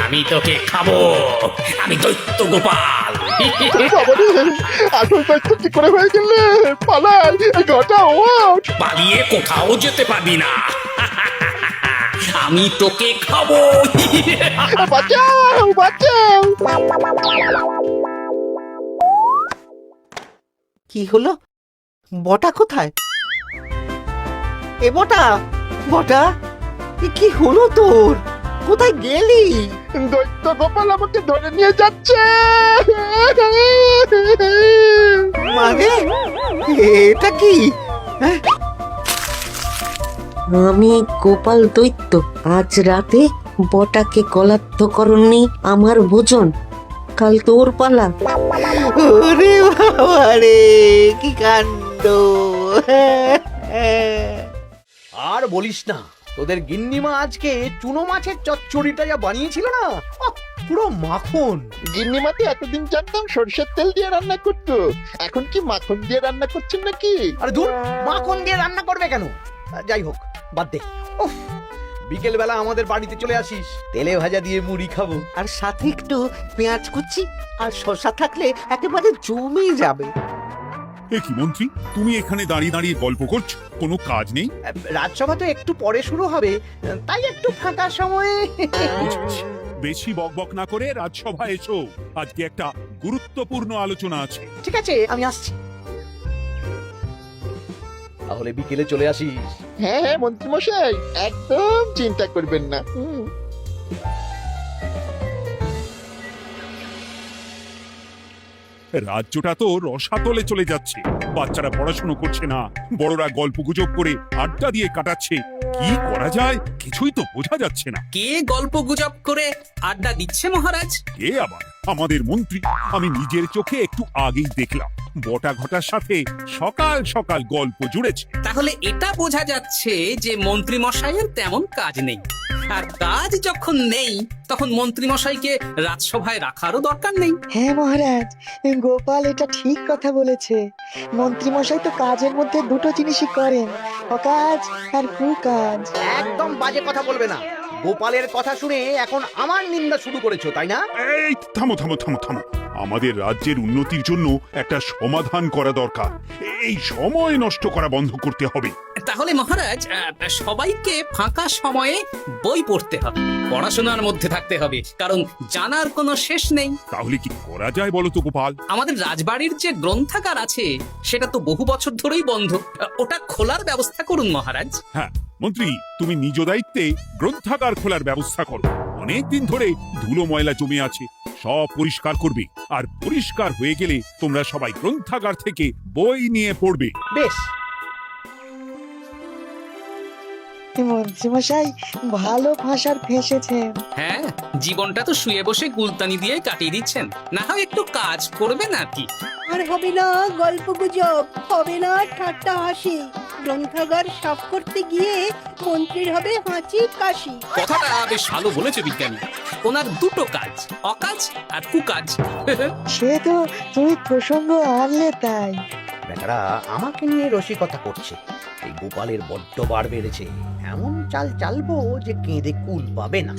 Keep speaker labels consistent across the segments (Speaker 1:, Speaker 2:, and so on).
Speaker 1: আমি তোকে খাবো, আমি দৈত্য গোপাল।
Speaker 2: বাবারে, আসল দায়িত্ব কি করে হয়ে গেলে? পালাই, ঘটা ওঠ।
Speaker 1: পালিয়ে কোথাও যেতে পারবি না, আমি তোকে খাবো।
Speaker 2: বাঁচাও, বাঁচাও।
Speaker 3: কি হলো? বটা কোথায়? এ বটা, বটা, এ কি হলো তোর? কোথায় গেলি?
Speaker 2: দৈত্য গোপাল আমাকে ধরে নিয়ে যাচ্ছে।
Speaker 3: মানে এটা কি? হ্যাঁ?
Speaker 4: আমি গোপাল দৈত্য। আজ রাতে বটাকে কলাত্থ করনি আমার ভোজন। কাল তোর পালা।
Speaker 3: ওরে বাবা রে, কি কাণ্ড!
Speaker 5: আর বলিস না, তোদের গিন্নিমা আজকে চুনো মাছের চচ্চড়িটা যা বানিয়েছিল না, পুরো মাখন।
Speaker 2: গিন্নিমাতে এতদিন জানতাম সরষের তেল দিয়ে রান্না করতো, এখন কি মাখন দিয়ে রান্না করছেন নাকি?
Speaker 5: আরে দূর, মাখন দিয়ে রান্না করবে কেন? যাই হোক, বাদ দে। উফ, বিকেল বেলা আমাদের বাড়িতে চলে আসিস, তেলে ভাজা দিয়ে মুড়ি খাবো।
Speaker 3: আর সাথে একটু পেঁয়াজ কুচি আর শসা থাকলে একেবারে জমে যাবে।
Speaker 6: এ কি মন্ত্রী, তুমি এখানে দাঁড়িয়ে দাঁড়িয়ে গল্প করছো? কোনো কাজ নেই?
Speaker 5: রাজসভা তো একটু পরে শুরু হবে, তাই একটু ফাঁকা সময়ে।
Speaker 6: বুঝেছি। বেশি বকবক না করে রাজসভা এসো, আজকে একটা গুরুত্বপূর্ণ আলোচনা আছে।
Speaker 5: ঠিক আছে, আমি আসছি। তাহলে বিকেলে চলে আসিস।
Speaker 2: হ্যাঁ হ্যাঁ মন্ত্রী মশাই, একদম চিন্তা করবেন না।
Speaker 6: রাজ্যটা তো রসাতলে চলে যাচ্ছে, বাচ্চারা পড়াশোনা করছে না, বড়রা গল্প গুজব করে আড্ডা দিয়ে কাটাচ্ছে। কি করা যায় কিছুই তো বোঝা যাচ্ছে না।
Speaker 1: কে গল্প গুজব করে আড্ডা দিচ্ছে মহারাজ?
Speaker 6: কে আবার? আমাদের মন্ত্রী। আমি নিজের চোখে একটু আগেই দেখলাম, বটা ঘটার সাথে সকাল সকাল গল্প জুড়েছে।
Speaker 1: তাহলে এটা বোঝা যাচ্ছে যে মন্ত্রী মশাইয়ের তেমন কাজ নেই, আর কাজ যখন নেই তখন মন্ত্রী মশাইকে রাজসভায় রাখারও দরকার নেই।
Speaker 7: হ্যাঁ মহারাজ, গোপাল এটা ঠিক কথা বলেছে। মন্ত্রীমশাই তো কাজের মধ্যে দুটো জিনিসই করেন, অকাজ আর কুকাজ।
Speaker 5: একদম বাজে কথা বলবে না। গোপালের কথা শুনে এখন আমার নিন্দা শুরু করেছো, তাই না?
Speaker 6: এই থামো থামো থামো থামো, আমাদের রাজ্যের উন্নতির জন্য একটা সমাধান করা দরকার। এই সময় নষ্ট করা বন্ধ করতে হবে।
Speaker 1: তাহলে মহারাজ, সবাইকে ফাঁকা সময়ে বই পড়তে হবে, পড়াশোনার মধ্যে থাকতে হবে, কারণ জানার কোনো শেষ নেই।
Speaker 6: তাহলে কি করা যায় বলো তো গোপাল?
Speaker 1: আমাদের রাজবাড়ির যে গ্রন্থাগার আছে সেটা তো বহু বছর ধরেই বন্ধ, ওটা খোলার ব্যবস্থা করুন মহারাজ।
Speaker 6: হ্যাঁ মন্ত্রী, তুমি নিজ দায়িত্বে গ্রন্থাগার খোলার ব্যবস্থা করো। অনেকদিন ধরে ধুলো ময়লা জমে আছে, সব পরিষ্কার করবে। আর পরিষ্কার হয়ে গেলে তোমরা সবাই গ্রন্থাগার থেকে বই নিয়ে পড়বে।
Speaker 5: বেশ।
Speaker 7: মন্ত্রীমশাই ভালো ভাষার ফেঁসেছেন।
Speaker 1: হ্যাঁ, জীবনটা তো শুয়ে বসে গুলতানি দিয়ে কাটিয়ে দিচ্ছেন, না হয় একটু কাজ করবে নাকি?
Speaker 8: আর হবে না গল্প গুজব, হবে না ঠাট্টা হাসি। গ্রন্থাগার সাফ করতে গিয়ে মন্ত্রীর হবে হাঁচি কাশি।
Speaker 1: কথাটা বেশ ভালো বলেছে বিজ্ঞানী। ওনার দুটো কাজ, অকাজ আর কুকাজ।
Speaker 7: সে তো তুমি প্রসঙ্গ আনলে তাই।
Speaker 5: বেটারা আমাকে নিয়ে রসিকতা করছে। এই গোপালের বড্ড বার বেড়েছে, এমন চাল চালবো যে কেঁদে কুল পাবে না।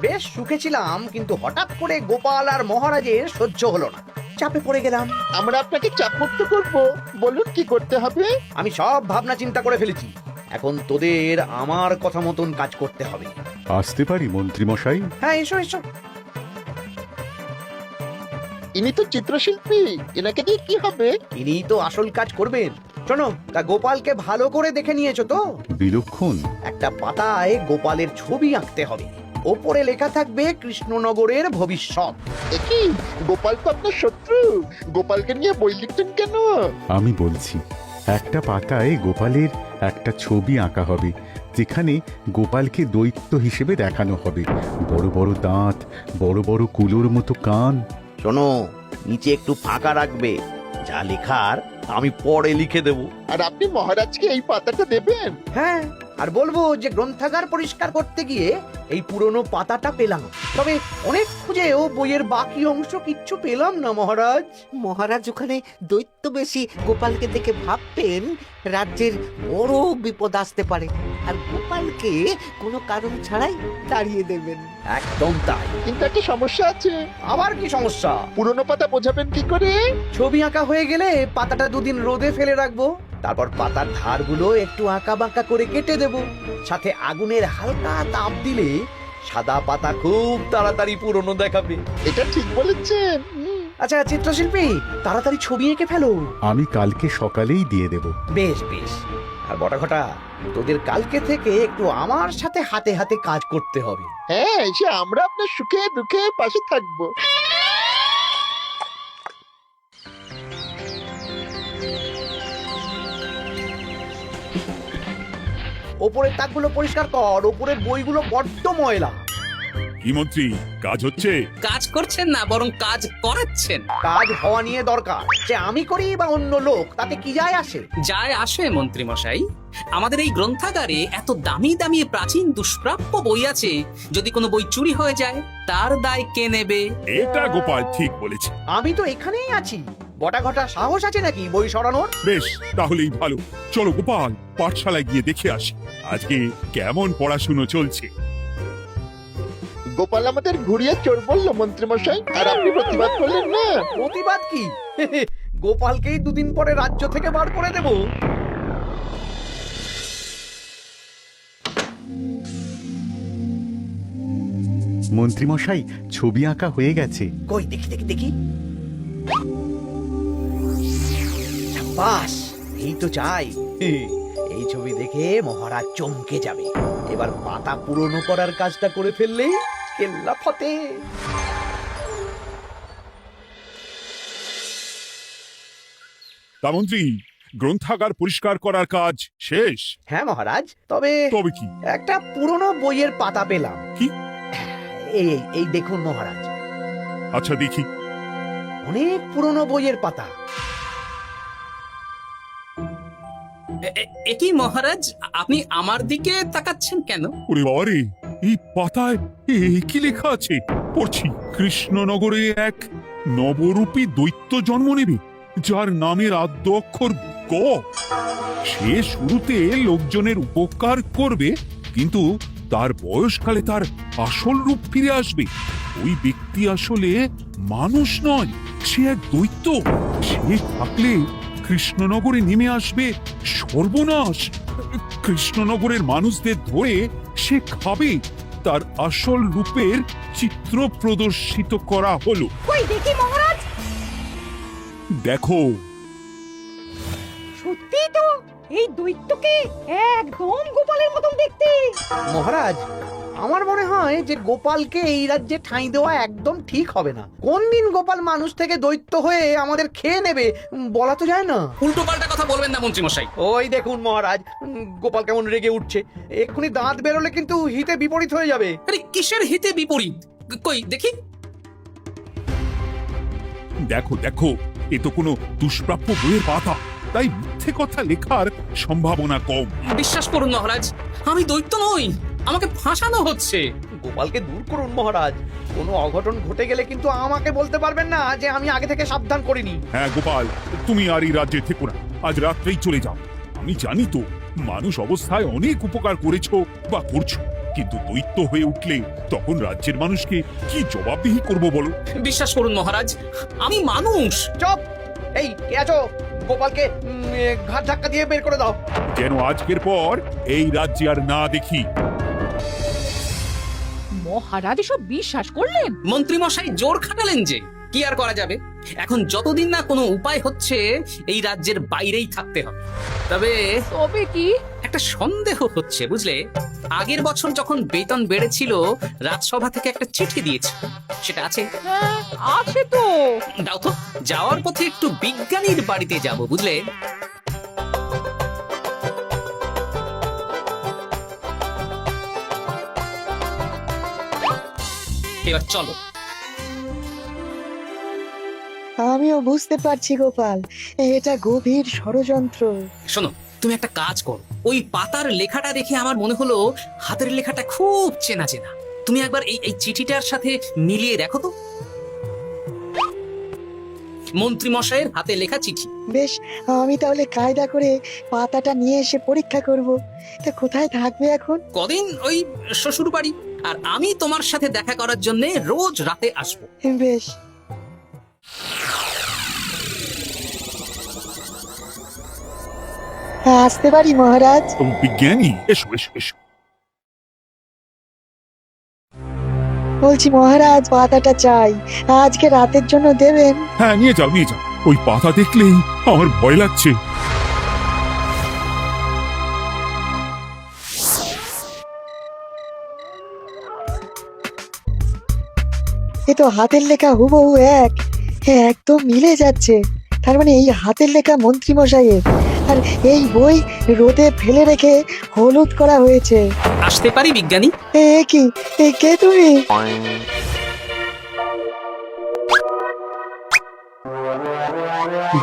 Speaker 5: বেশ সুখে ছিলাম, কিন্তু হঠাৎ করে গোপাল আর মহারাজের সহ্য হলো না, চাপে পড়ে গেলাম।
Speaker 2: আমরা আপনাকে চাপমুক্ত করব, বলুন কি করতে হবে?
Speaker 5: আমি সব ভাবনা চিন্তা করে ফেলেছি, এখন তোদের আমার কথা মতন কাজ করতে হবে।
Speaker 9: আসতে পারি মন্ত্রী মশাই?
Speaker 5: হ্যাঁ, এসো এসো।
Speaker 2: ইনি তো চিত্রশিল্পী, এনাকে দিয়ে কি হবে?
Speaker 5: ইনি তো আসল কাজ করবেন। শোনো, তা গোপালকে ভালো করে দেখে নিয়েছো তো?
Speaker 9: বিলক্ষণ।
Speaker 5: একটা পাতায় গোপালের ছবি আঁকতে হবে, ওপরে লেখা থাকবে কৃষ্ণনগরের ভবিষ্যৎ।
Speaker 2: একই, গোপাল তো আপনার শত্রু, গোপালকে নিয়ে বই লিখতেন কেন?
Speaker 9: আমি বলছি, একটা পাতায় গোপালের একটা ছবি আঁকা হবে, যেখানে গোপালকে দৈত্য হিসেবে দেখানো হবে। বড় বড় দাঁত, বড় বড় কুলোর মতো কান।
Speaker 5: শোনো, নিচে একটু ফাঁকা রাখবে, যা লেখার আমি পরে লিখে দেব।
Speaker 2: আর আপনি মহারাজকে এই পাতাটা দেবেন?
Speaker 5: হ্যাঁ, আর বলবো যে গ্রন্থাগার পরিষ্কার করতে গিয়ে এই পুরনো পাতাটা পেলাম, তবে অনেক খুঁজেও বইয়ের বাকি অংশ কিচ্ছু পেলাম না মহারাজ।
Speaker 3: মহারাজ ওখানে দৈত্য বেশি গোপালকে দেখে ভাবতেন রাজ্যের বড় বিপদ আসতে পারে, আর গোপালকে কোনো কারণ ছাড়াই তাড়িয়ে দেবেন।
Speaker 5: একদম তাই।
Speaker 2: কিন্তু একটা সমস্যা আছে।
Speaker 5: আবার কি সমস্যা?
Speaker 2: পুরনো পাতা বোঝাবেন কি করে?
Speaker 5: ছবি আঁকা হয়ে গেলে পাতাটা দুদিন রোদে ফেলে রাখবো, তারপর পাতার ধারগুলো একটু আঁকা বাঁকা করে কেটে দেব, সাথে আগুনের হালকা তাপ দিলে সাদা পাতা খুব তাড়াতাড়ি পুরনো দেখাবে।
Speaker 2: এটা ঠিক বলেছেন।
Speaker 5: আচ্ছা চিত্রশিল্পী, তাড়াতাড়ি ছবি এঁকে ফেলো।
Speaker 9: আমি কালকে সকালেই দিয়ে দেব।
Speaker 5: বেশ বেশ। আর বটা ঘটা, তোদের কালকে থেকে একটু আমার সাথে হাতে হাতে কাজ করতে হবে।
Speaker 2: হ্যাঁ, এসে আমরা আপনার সুখে দুঃখে পাশে থাকবো।
Speaker 5: ওপরের তাকগুলো পরিষ্কার কর, ওপরের বইগুলো বড্ড ময়লা।
Speaker 6: কি মন্ত্রী, কাজ হচ্ছে?
Speaker 1: কাজ করছেন না, বরং কাজ করাচ্ছেন।
Speaker 5: কাজ হওয়া নিয়ে দরকার, যে আমি করি বা অন্য লোক, তাতে কি যায় আসে?
Speaker 1: যায় আসে মন্ত্রী মশাই। আমাদের এই গ্রন্থাগারে এত দামি দামি প্রাচীন দুষ্প্রাপ্য বই আছে, যদি কোনো বই চুরি হয়ে যায় তার দায় কে নেবে?
Speaker 6: এটা গোপাল ঠিক বলেছে।
Speaker 5: আমি তো এখানেই আছি, বটা ঘটা সাহস আছে নাকি বই সরানোর?
Speaker 6: বেশ, তাহলেই ভালো। চলো গোপাল, পাঠশালায় গিয়ে দেখে আসি আজকে কেমন পড়াশুনো চলছে।
Speaker 2: গোপাল আমাদের ঘুরিয়ে চোর বললো মন্ত্রী মশাই, আর আপনি প্রতিবাদ করলেন না।
Speaker 5: প্রতিবাদ কি? গোপালকেই দুদিন পরে রাজ্য থেকে বার করে দেব।
Speaker 9: মন্ত্রীমশাই, ছবি আঁকা হয়ে গেছে।
Speaker 5: কই দেখি দেখি দেখি। বাস, এই তো চাই। এই ছবি দেখে মহারাজ চমকে যাবে। এবার পাতা পুরনো করার কাজটা করে ফেললেই কেল্লা ফতে।
Speaker 6: তা মন্ত্রী, গ্রন্থাগার পরিষ্কার করার কাজ শেষ?
Speaker 5: হ্যাঁ মহারাজ, তবে
Speaker 6: তবে কি?
Speaker 5: একটা পুরনো বইয়ের পাতা পেলাম।
Speaker 6: কি?
Speaker 5: এই এই এই দেখুন মহারাজ,
Speaker 6: আচ্ছা দেখি।
Speaker 5: অনেক পুরনো বইয়ের পাতা।
Speaker 1: এ কি মহারাজ, আপনি আমার দিকে তাকাচ্ছেন কেন?
Speaker 6: ওরে বাবারে, এই পাতায় কি লেখা আছে? পড়ছি, কৃষ্ণনগরে এক নবরূপী দৈত্য জন্ম নেবে, যার নামের আদ্য অক্ষর গ। সে শুরুতে লোকজনের উপকার করবে, কিন্তু তার বয়সকালে তার আসল রূপ ফিরে আসবে। ওই ব্যক্তি আসলে মানুষ নয়, সে এক দৈত্য। সে থাকলে কৃষ্ণনগরে নেমে আসবে সর্বনাশ। কৃষ্ণনগরের মানুষদের ধরে সে খাবে। তার আসল রূপের চিত্র প্রদর্শিত করা হলো।
Speaker 8: কই দেখি মহারাজ,
Speaker 6: দেখো।
Speaker 8: সত্যি তো এই দৈত্যকে একদম গোপালের মতন দেখতে।
Speaker 5: মহারাজ, আমার মনে হয় যে গোপালকে এই রাজ্যে ঠাঁই দেওয়া একদম ঠিক হবে না। কোন দিন গোপাল মানুষ থেকে দৈত্য হয়ে আমাদের খেয়ে নেবে বলা তো যায় না।
Speaker 1: উল্টো পাল্টা কথা বলবেন না মন্ত্রী মশাই।
Speaker 5: ওই দেখুন মহারাজ, গোপাল কেমন রেগে উঠছে। এক্ষুনি দাঁত বেরোলে কিন্তু হিতে বিপরীত হয়ে যাবে।
Speaker 1: আরে কিসের হিতে বিপরীত? কই দেখি।
Speaker 6: দেখো দেখো, এ তো কোনো দুষ্প্রাপ্য বইয়ের পাতা, তাই মিথ্যে কথা লেখার সম্ভাবনা কম।
Speaker 1: বিশ্বাস করুন মহারাজ, আমি দৈত্য নই, আমাকে ফাঁসানো হচ্ছে।
Speaker 5: গোপালকে দূর করুন মহারাজ। কোনো অঘটন ঘটে গেলে কিন্তু আমাকে বলতে পারবেন না যে আমি আগে থেকে সাবধান করিনি।
Speaker 6: হ্যাঁ গোপাল, তুমি আর এই রাজ্যে থেকো না, আজ রাত্রেই চলে যাও। আমি জানি তো মানুষ অবস্থায় অনেক উপকার করেছো বা করছো, কিন্তু দৈত্য হয়ে উঠলে তখন রাজ্যের মানুষকে কি জবাবদিহি করব বলো?
Speaker 1: বিশ্বাস করুন মহারাজ, আমি মানুষ।
Speaker 5: চুপ! এই কে আছো? গোপালকে ঘাট ধাক্কা দিয়ে বের করে দাও।
Speaker 6: যেন আজকের পর এই রাজ্যে আর না দেখি।
Speaker 8: মহারাজ এসব বিশ্বাস করলেন?
Speaker 1: মন্ত্রী মশাই জোর খাটালেন যে, কি আর করা যাবে। এখন যতদিন না কোনো উপায় হচ্ছে, এই রাজ্যের বাইরেই থাকতে হবে। তবে
Speaker 8: তবে কি?
Speaker 1: একটা সন্দেহ হচ্ছে বুঝলে। আগের বছর যখন বেতন বেড়েছিল, রাজসভা থেকে একটা চিঠি দিয়েছে, সেটা আছে?
Speaker 8: হ্যাঁ, আছে তো।
Speaker 1: দাও তো, যাওয়ার পথে একটু বিজ্ঞানীর বাড়িতে যাব বুঝলে। এবার চলো।
Speaker 7: আমিও বুঝতে পারছি গোপাল, এটা গভীর ষড়যন্ত্র।
Speaker 1: শোনো, তুমি একটা কাজ করো। ওই পাতার লেখাটা দেখে আমার মনে হলো হাতের লেখাটা খুব চেনা চেনা। তুমি একবার এই চিঠিটার সাথে মিলিয়ে দেখো তো। মন্ত্রী মশাইয়ের হাতে লেখা চিঠি।
Speaker 7: বেশ, আমি তাহলে কায়দা করে পাতাটা নিয়ে এসে পরীক্ষা করব। তা কোথায় থাকবে এখন?
Speaker 1: কদিন ওই শ্বশুর বাড়ি, আর আমি তোমার সাথে দেখা করার জন্য রোজ রাতে আসবো।
Speaker 7: বেশ। আসতে পারি মহারাজ?
Speaker 6: বিজ্ঞানী, এসো এসো এসো।
Speaker 7: বলছি মহারাজ, পাতাটা চাই, আজকে রাতের জন্য দেবেন?
Speaker 6: হ্যাঁ, নিয়ে যাও নিয়ে যাও। ওই পাতা দেখলেই আমার ভয় লাগছে।
Speaker 7: এ তো হাতের লেখা হুবহু এক, একদম মিলে যাচ্ছে। তার মানে এই হাতের লেখা মন্ত্রী মশাইয়ের, আর এই বই রোদে ফেলে রেখে হলুদ করা হয়েছে।
Speaker 1: আসতে পারি বিজ্ঞানী?
Speaker 7: এ কি, এ কে তুমি?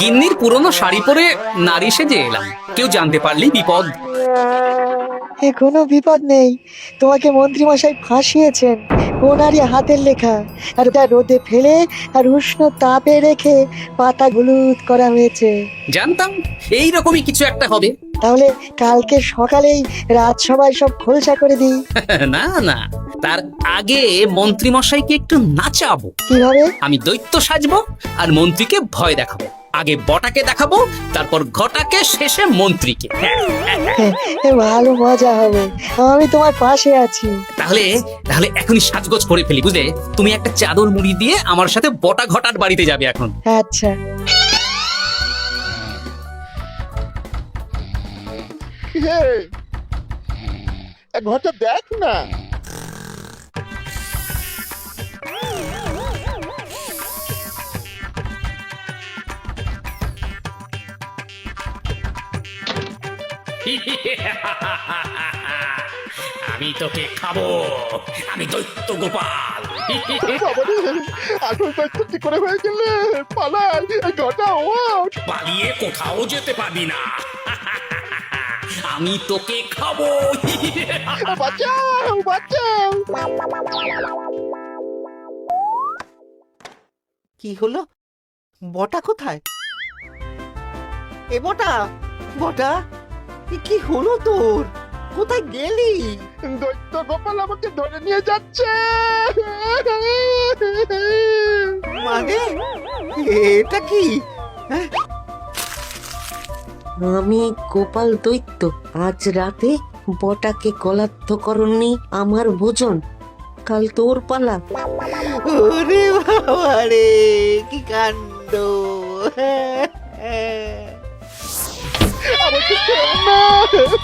Speaker 1: গিন্নির পুরনো শাড়ি পরে নারী সেজে এলাম, কেউ জানতে পারলেই বিপদ।
Speaker 7: এ কোনো বিপদ নেই, তোমাকে মন্ত্রী মশাই ফাঁসিয়েছেন। ওনারই হাতের লেখা, আর ওটা রোদে ফেলে আর উষ্ণ তাপে রেখে পাতা হলুদ করা হয়েছে।
Speaker 1: জানতাম এইরকমই কিছু একটা হবে।
Speaker 7: তাহলে কালকে সকালেই রাজসভায় সব খোলসা করে দিই।
Speaker 1: না না, তার আগে মন্ত্রী মশাইকে একটু নাচাবো।
Speaker 7: কিভাবে?
Speaker 1: আমি দৈত্য সাজবো আর মন্ত্রীকে ভয় দেখাবো। আগে বটাকে দেখাবো, তারপর ঘটাকে, শেষে মন্ত্রীকে।
Speaker 7: ভালো মজা হবে, আমি তোমার পাশে আছি।
Speaker 1: তাহলে তাহলে এখনই সাজগোজ করে ফেলি, বুঝলে? তুমি একটা চাদর মুড়ি দিয়ে আমার সাথে বটা ঘটার বাড়িতে যাবে এখন।
Speaker 7: আচ্ছা।
Speaker 2: হে, ঘরটা দেখ না।
Speaker 1: আমি তোকে খাবো, আমি দৈত্য গোপাল।
Speaker 2: বাবারে, আসল দৈত্য কি করে হয়ে গেলে? পালাই, এই ঘরটা ওঠ।
Speaker 1: পালিয়ে কোথাও যেতে পারবি না। আমি তোকে খাবো।
Speaker 2: বাঁচাও বাঁচাও।
Speaker 3: কি হলো? বটা কোথায়? এ বটা, বটা, এ কি হলো তোর? কোথায় গেলি?
Speaker 2: দৈত্য গোপাল আমাকে ধরে নিয়ে যাচ্ছে।
Speaker 3: মানে এটা কি? হ্যাঁ?
Speaker 4: আমি গোপাল দৈত্য, আজ রাতে বটাকে কলার্থ করনি আমার ভোজন, কাল তোর পালা।
Speaker 3: ওরে বাবা রে, কি কাণ্ড!
Speaker 2: আমাকে খেও না।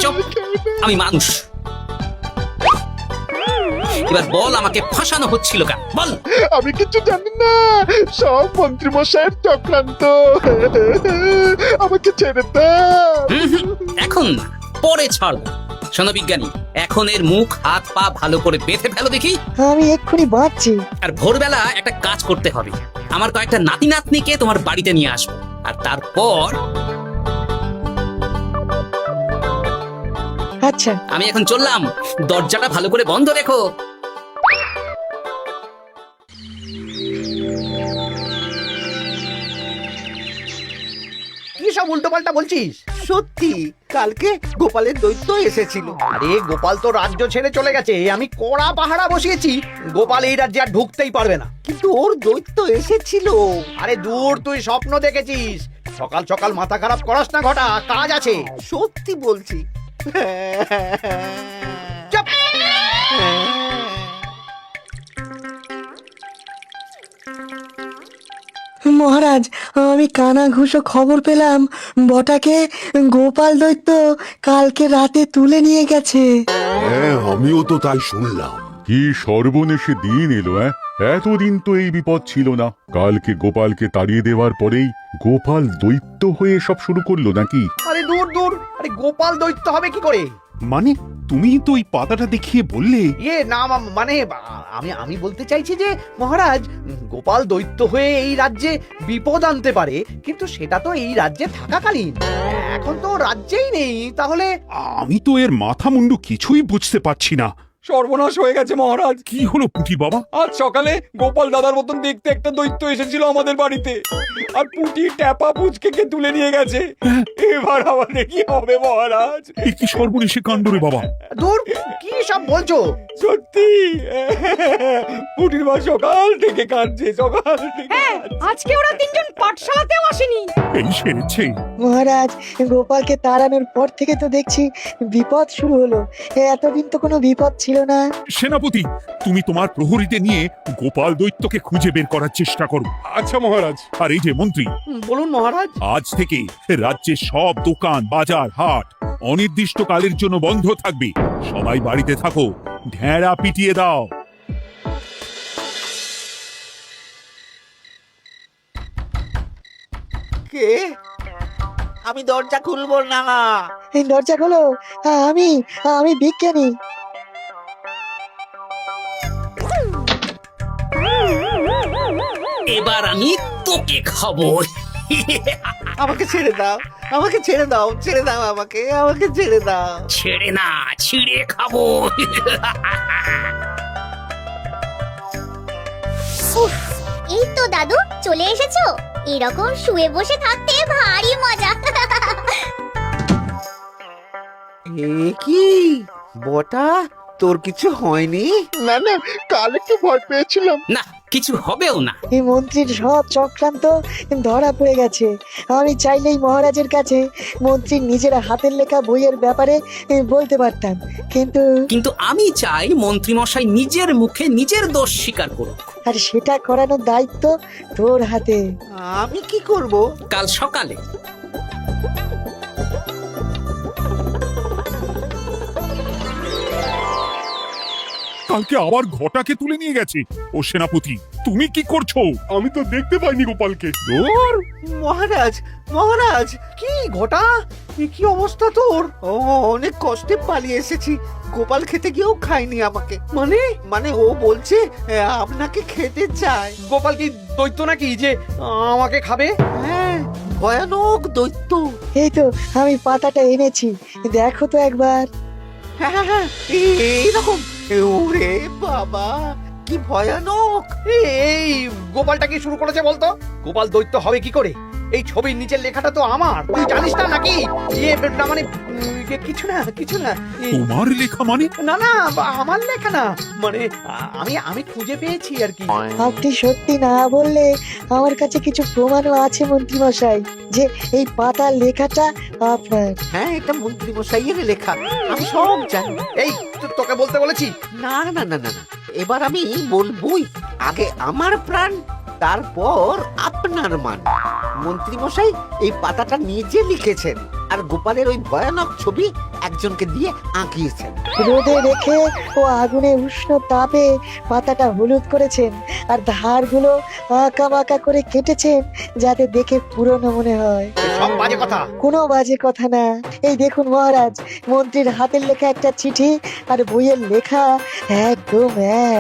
Speaker 1: চুপ, আমি মানুষ। এবার বল, আমাকে ফাঁসানো হচ্ছিল কেন? বল।
Speaker 2: আমি কিছু জানি না, সব মন্ত্রী মশাইয়ের চক্রান্ত। আমাকে ছেড়ে দাও।
Speaker 1: এখন না, পরে ছাড়বো। শোনো বিজ্ঞানী, এখন এর মুখ হাত পা ভালো করে বেঁধে ফেলো দেখি।
Speaker 7: আমি এক্ষুনি বাঁচছি।
Speaker 1: আর ভোরবেলা একটা কাজ করতে হবে, আমার কয়েকটা নাতি নাতনিকে তোমার বাড়িতে নিয়ে আসবো, আর তারপর
Speaker 7: আচ্ছা।
Speaker 1: আমি এখন চললাম, দরজাটা ভালো করে বন্ধ রেখো।
Speaker 5: কি সব উল্টো পাল্টা বলছিস?
Speaker 3: সত্যি, কালকে গোপালের দৈত্য এসেছিল।
Speaker 5: আরে গোপাল তো রাজ্য ছেড়ে চলে গেছে, আমি কড়া পাহারা বসিয়েছি। গোপাল এই রাজ্যে আর ঢুকতেই পারবে না।
Speaker 3: কিন্তু ওর দৈত্য এসেছিল।
Speaker 5: আরে দূর, তুই স্বপ্ন দেখেছিস। সকাল সকাল মাথা খারাপ করাস না ঘটা, কাজ আছে।
Speaker 3: সত্যি বলছি।
Speaker 5: চুপ।
Speaker 7: মহারাজ, আমি কানা ঘুষো খবর পেলাম বটাকে গোপাল দৈত্য কালকে রাতে তুলে নিয়ে গেছে।
Speaker 10: হ্যাঁ, আমিও তো তাই শুনলাম।
Speaker 9: কি সর্বনেশে দিন এলো! এতদিন তো এই বিপদ ছিল না। কালকে গোপালকে তাড়িয়ে দেওয়ার পরেই গোপাল দৈত্য হয়ে সব শুরু করলো নাকি?
Speaker 5: আরে দূর দূর, আরে গোপাল দৈত্য হবে কি করে?
Speaker 6: মানে তুমি তো ওই পাতাটা দেখিয়ে বললে।
Speaker 5: ইয়ে না, মানে আমি বলতে চাইছি যে মহারাজ, গোপাল দৈত্য হয়ে এই রাজ্যে বিপদ আনতে পারে, কিন্তু সেটা তো এই রাজ্যে থাকাকালীন। এখন তো রাজ্যেই নেই, তাহলে
Speaker 6: আমি তো এর মাথা মুন্ডু কিছুই বুঝতে পারছি না।
Speaker 11: সর্বনাশ হয়ে গেছে মহারাজ।
Speaker 6: কি হলো পুঁটি বাবা?
Speaker 11: আজ সকালে গোপাল দাদার মতন দেখতে একটা দৈত্য এসেছিল আমাদের বাড়িতে, আর পুঁটি ট্যাপা পুচকে তুলে নিয়ে গেছে। এবার আমাদের কি হবে মহারাজ?
Speaker 6: এ কি সর্বনেশে কাণ্ড রে বাবা!
Speaker 5: দূর, কি সব বলছো?
Speaker 11: সত্যি পুঁটির মা সকাল থেকে কাঁদছে, সকাল থেকে।
Speaker 8: আজকে ওরা তিনজন পাঠশালাতেও আসেনি।
Speaker 6: এই সেরেছে।
Speaker 7: মহারাজ, গোপালকে তাড়ানোর পর থেকে তো দেখছি বিপদ শুরু হলো। এতদিন তো কোনো বিপদ ছিল না।
Speaker 6: সেনাপতি, তুমি তোমার প্রহরীতে নিয়ে গোপাল দৈত্যকে খুঁজে বের করার চেষ্টা করো।
Speaker 10: আচ্ছা মহারাজ।
Speaker 6: আর এই যে মন্ত্রী,
Speaker 5: বলুন মহারাজ।
Speaker 6: আজ থেকে রাজ্যের সব দোকান, বাজার, হাট অনির্দিষ্টকালের জন্য বন্ধ থাকবে। সবাই বাড়িতে থাকো, ঢেঁড়া পিটিয়ে দাও।
Speaker 3: কে? আমি দরজা খুলবো না।
Speaker 7: এই দরজা খোলো, আমি আমি বিজ্ঞানী।
Speaker 1: এবার আমি তোকে খাবো।
Speaker 3: আমাকে ছেড়ে দাও, আমাকে ছেড়ে দাও, ছেড়ে দাও, আমাকে আমাকে ছেড়ে দাও।
Speaker 1: ছেড়ে না, ছিঁড়ে খাবো।
Speaker 12: এই তো দাদু চলে এসেছো। এরকম শুয়ে বসে থাকতে ভারী মজা।
Speaker 3: এ কি বটা, তোর কিছু হয়নি?
Speaker 2: না না, কাল একটু ভয় পেয়েছিলাম।
Speaker 1: না, কিছু হবেও না।
Speaker 7: এই মন্ত্রীর সব চক্রান্ত ধরা পড়ে গেছে। আমি চাইলেই মহারাজের কাছে মন্ত্রীর নিজের হাতের লেখা বইয়ের ব্যাপারে বলতে পারতাম, কিন্তু
Speaker 1: কিন্তু আমি চাই মন্ত্রী মশাই নিজের মুখে নিজের দোষ স্বীকার করুক।
Speaker 7: আর সেটা করানোর দায়িত্ব তোর হাতে।
Speaker 3: আমি কি করব?
Speaker 1: কাল সকালে
Speaker 6: কালকে আবার ঘটাকে তুলে নিয়ে গেছে। ও সেনাপতি, তুমি কি করছো?
Speaker 10: আমি তো দেখতে পাইনি গোপালকে।
Speaker 6: দূর!
Speaker 3: মহারাজ, মহারাজ, কি ঘটা, এ কি অবস্থা তোর? ও, অনেক কষ্টে পালিয়ে এসেছি। গোপাল খেতে গিয়েও খায়নি আমাকে। মানে মানে ও বলছে আপনাকে খেতে চায়।
Speaker 11: গোপাল কি দৈত্য নাকি যে আমাকে খাবে?
Speaker 3: হ্যাঁ, ভয়ানক দৈত্য।
Speaker 7: এই তো আমি পাতাটা এনেছি, দেখো তো একবার।
Speaker 3: হ্যাঁ হ্যাঁ হ্যাঁ, এইরকম। ওরে বাবা, কি ভয়ানক।
Speaker 5: এই গোপালটা কি শুরু করেছে বলতো? গোপাল দৈত্য হবে কি করে? এই ছবির নিচের লেখাটা তো আমার, তুই জানিস না নাকি? না মানে কিছু না, কিছু না।
Speaker 6: তোমার লেখা মানে?
Speaker 5: না না, আমার লেখা না, মানে আমি খুঁজে পেয়েছি আর কি।
Speaker 7: আপনি সত্যি না বললে আমার কাছে কিছু প্রমাণও আছে মন্ত্রী মশাই, যে এই পাতার লেখাটা আপনার।
Speaker 3: হ্যাঁ, এটা মন্ত্রী মশাইয়ের লেখা, আমি সব জানি।
Speaker 5: এই তোকে বলতে বলেছি।
Speaker 3: না না না না না, এবার আমি বলবই। আগে আমার প্রাণ, তারপর আপনার মান। মন্ত্রী মশাই এই পাতাটা নিজে লিখেছেন, আর গোপালের ওই ভয়ানক ছবি একজনকে দিয়ে আঁকিয়েছেন।
Speaker 7: রোদে রেখে ও আগুনে উষ্ণ তাপে পাতাটা হলুদ করেছেন, আর ধারগুলো আঁকা বাঁকা করে কেটেছেন যাতে দেখে পুরনো মনে হয়।
Speaker 5: সব বাজে কথা।
Speaker 7: কোনো বাজে কথা না। এই দেখুন মহারাজ, মন্ত্রীর হাতের লেখা একটা চিঠি আর বইয়ের লেখা একদম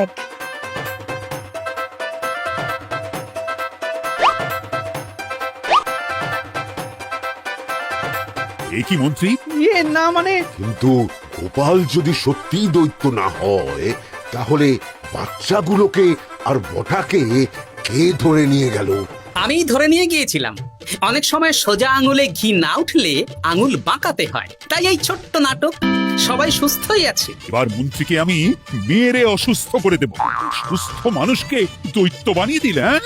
Speaker 7: এক।
Speaker 6: এ কি মন্ত্রী?
Speaker 5: না মানে
Speaker 10: কিন্তু গোপাল যদি সত্যিই দৈত্য না হয়, তাহলে বাচ্চাগুলোকে আর বটাকে কে ধরে নিয়ে গেল?
Speaker 1: আমি ধরে নিয়ে গিয়েছিলাম। অনেক সময় সোজা আঙুলে ঘি না উঠলে আঙুল বাঁকাতে হয়, তাই এই ছোট্ট নাটক। সবাই সুস্থই আছে।
Speaker 6: এবার মন্ত্রীকে আমি মেরে অসুস্থ করে দেব। সুস্থ মানুষকে দৈত্য বানিয়ে দিলে, হ্যাঁ?